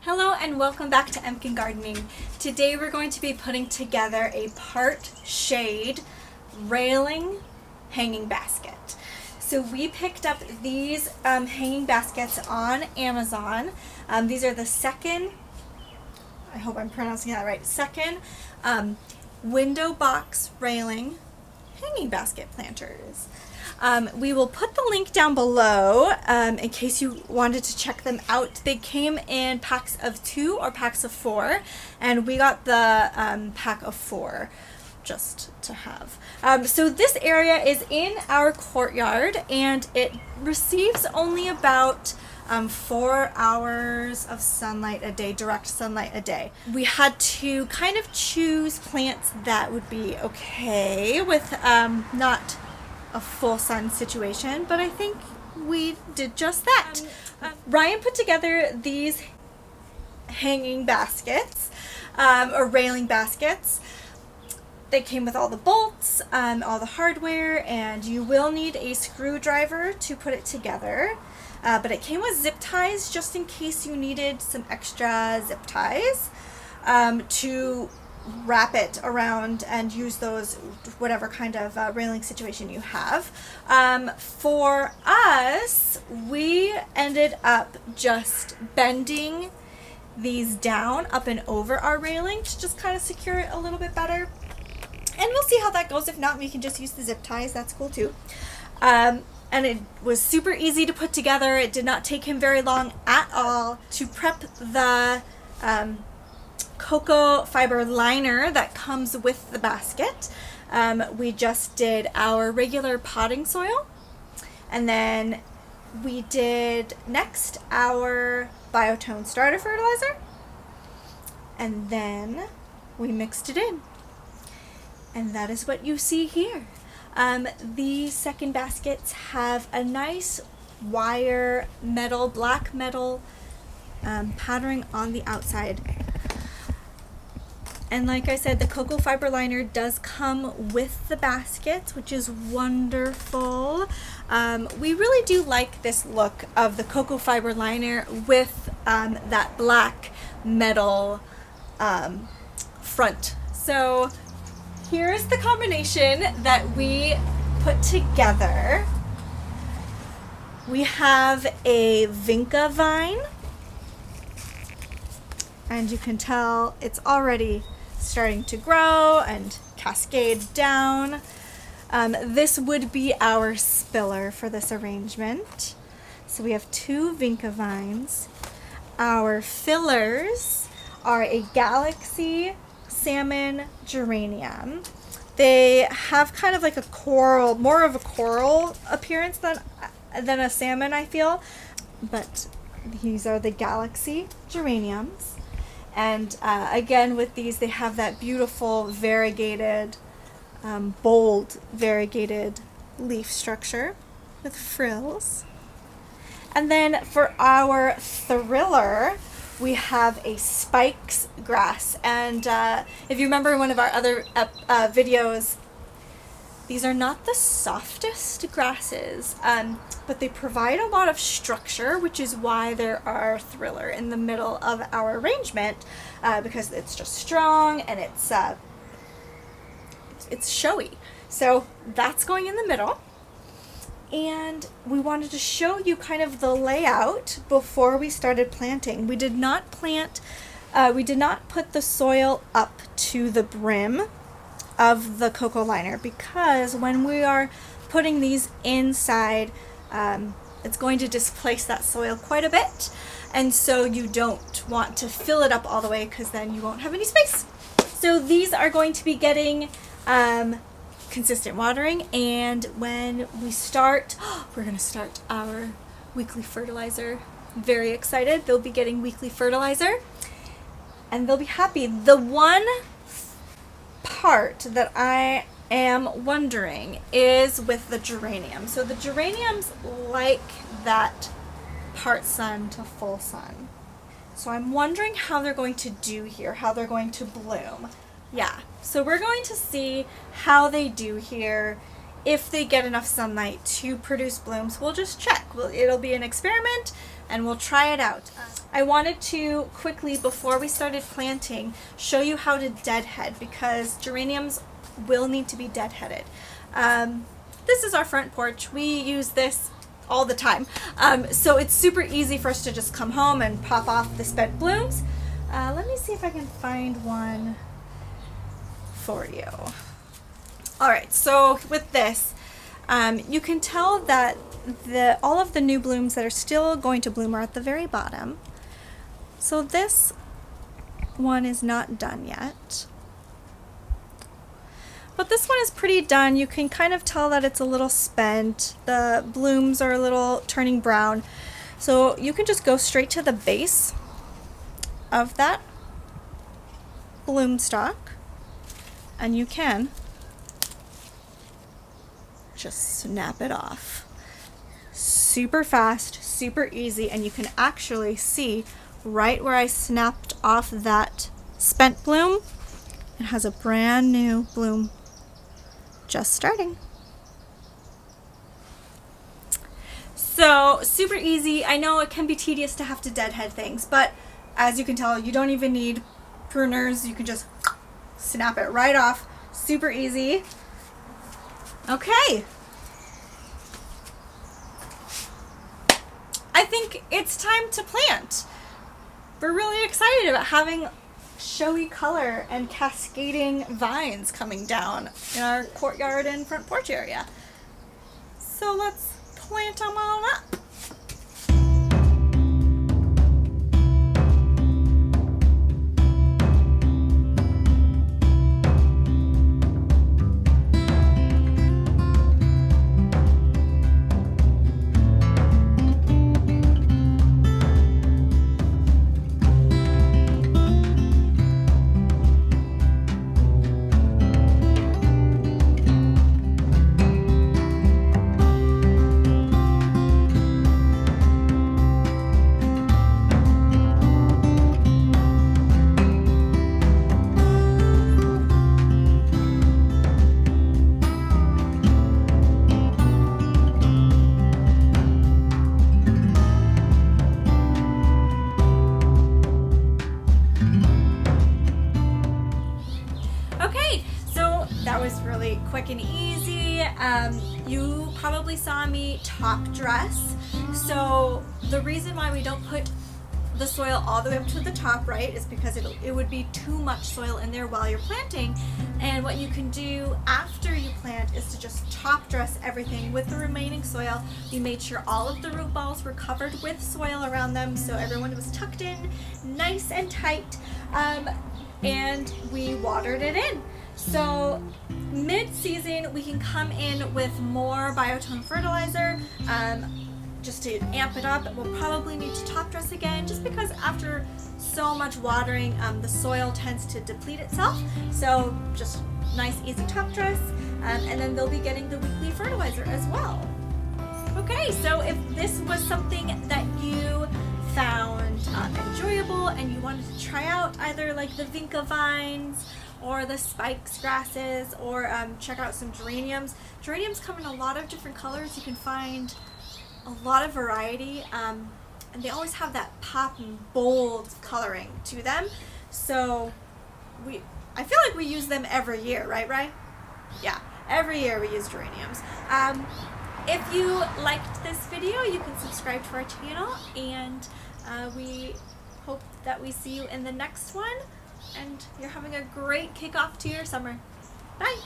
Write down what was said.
Hello and welcome back to Empkin Gardening. Today we're going to be putting together a part shade railing hanging basket. So we picked up these hanging baskets on Amazon. These are the Sekcen, I hope I'm pronouncing that right, Sekcen window box railing hanging basket planters. We will put the link down below in case you wanted to check them out. They came in packs of 2 or packs of 4, and we got the pack of 4 just to have. So this area is in our courtyard, and it receives only about 4 hours of sunlight a day, direct sunlight a day. We had to kind of choose plants that would be okay with not a full sun situation, but I think we did just that. Ryan put together these hanging baskets, or railing baskets. They came with all the bolts, all the hardware, and you will need a screwdriver to put it together. But it came with zip ties just in case you needed some extra zip ties to wrap it around and use those whatever kind of railing situation you have. For us, we ended up just bending these down up and over our railing to just kind of secure it a little bit better. And we'll see how that goes. If not, we can just use the zip ties. That's cool too. And it was super easy to put together. It did not take him very long at all. To prep the cocoa fiber liner that comes with the basket, we just did our regular potting soil, and then we did next our Biotone starter fertilizer, and then we mixed it in, and that is what you see here. These second baskets have a nice wire metal, black metal patterning on the outside. And like I said, the cocoa fiber liner does come with the baskets, which is wonderful. We really do like this look of the cocoa fiber liner with that black metal front. So here's the combination that we put together. We have a vinca vine, and you can tell it's already starting to grow and cascade down. This would be our spiller for this arrangement. So we have 2 vinca vines. Our fillers are a galaxy salmon geranium. They have kind of like a coral, more of a coral appearance than a salmon, I feel. But these are the galaxy geraniums. And again, with these, they have that beautiful variegated, bold variegated leaf structure with frills. And then for our thriller, we have a spikes grass. And if you remember in one of our other videos, these are not the softest grasses, but they provide a lot of structure, which is why there are thriller in the middle of our arrangement, because it's just strong and it's showy. So that's going in the middle. And we wanted to show you kind of the layout before we started planting. We did not put the soil up to the brim of the cocoa liner, because when we are putting these inside, it's going to displace that soil quite a bit, and so you don't want to fill it up all the way, because then you won't have any space. So these are going to be getting consistent watering, and when we start, we're going to start our weekly fertilizer. Very excited. They'll be getting weekly fertilizer and they'll be happy. The one part that I am wondering is with the geranium. So the geraniums like that part sun to full sun. So I'm wondering how they're going to do here, how they're going to bloom. Yeah, so we're going to see how they do here, if they get enough sunlight to produce blooms. We'll just check. It'll be an experiment. and we'll try it out. I wanted to quickly, before we started planting, show you how to deadhead, because geraniums will need to be deadheaded. This is our front porch. We use this all the time. So it's super easy for us to just come home and pop off the spent blooms. Let me see if I can find one for you. All right, so with this, you can tell that all of the new blooms that are still going to bloom are at the very bottom. So this one is not done yet. But this one is pretty done. You can kind of tell that it's a little spent. The blooms are a little turning brown. So you can just go straight to the base of that bloom stalk, and you can just snap it off. Super fast, super easy, and you can actually see right where I snapped off that spent bloom, it has a brand new bloom just starting. So super easy. I know it can be tedious to have to deadhead things, but as you can tell, you don't even need pruners. You can just snap it right off. Super easy. Okay. I think it's time to plant. We're really excited about having showy color and cascading vines coming down in our courtyard and front porch area. So let's plant them all up. That was really quick and easy. You probably saw me top dress. So the reason why we don't put the soil all the way up to the top, right, is because it would be too much soil in there while you're planting. And what you can do after you plant is to just top dress everything with the remaining soil. We made sure all of the root balls were covered with soil around them, so everyone was tucked in nice and tight, and we watered it in. So mid-season we can come in with more Biotone Fertilizer just to amp it up. We'll probably need to top dress again, just because after so much watering the soil tends to deplete itself. So just nice easy top dress, and then they'll be getting the weekly fertilizer as well. Okay, so if this was something that you found enjoyable and you wanted to try out, either like the vinca vines or the spikes grasses, or check out some geraniums. Geraniums come in a lot of different colors. You can find a lot of variety, and they always have that pop and bold coloring to them. So I feel like we use them every year, right? Yeah, every year we use geraniums. If you liked this video, you can subscribe to our channel, and we hope that we see you in the next one, and you're having a great kickoff to your summer. Bye!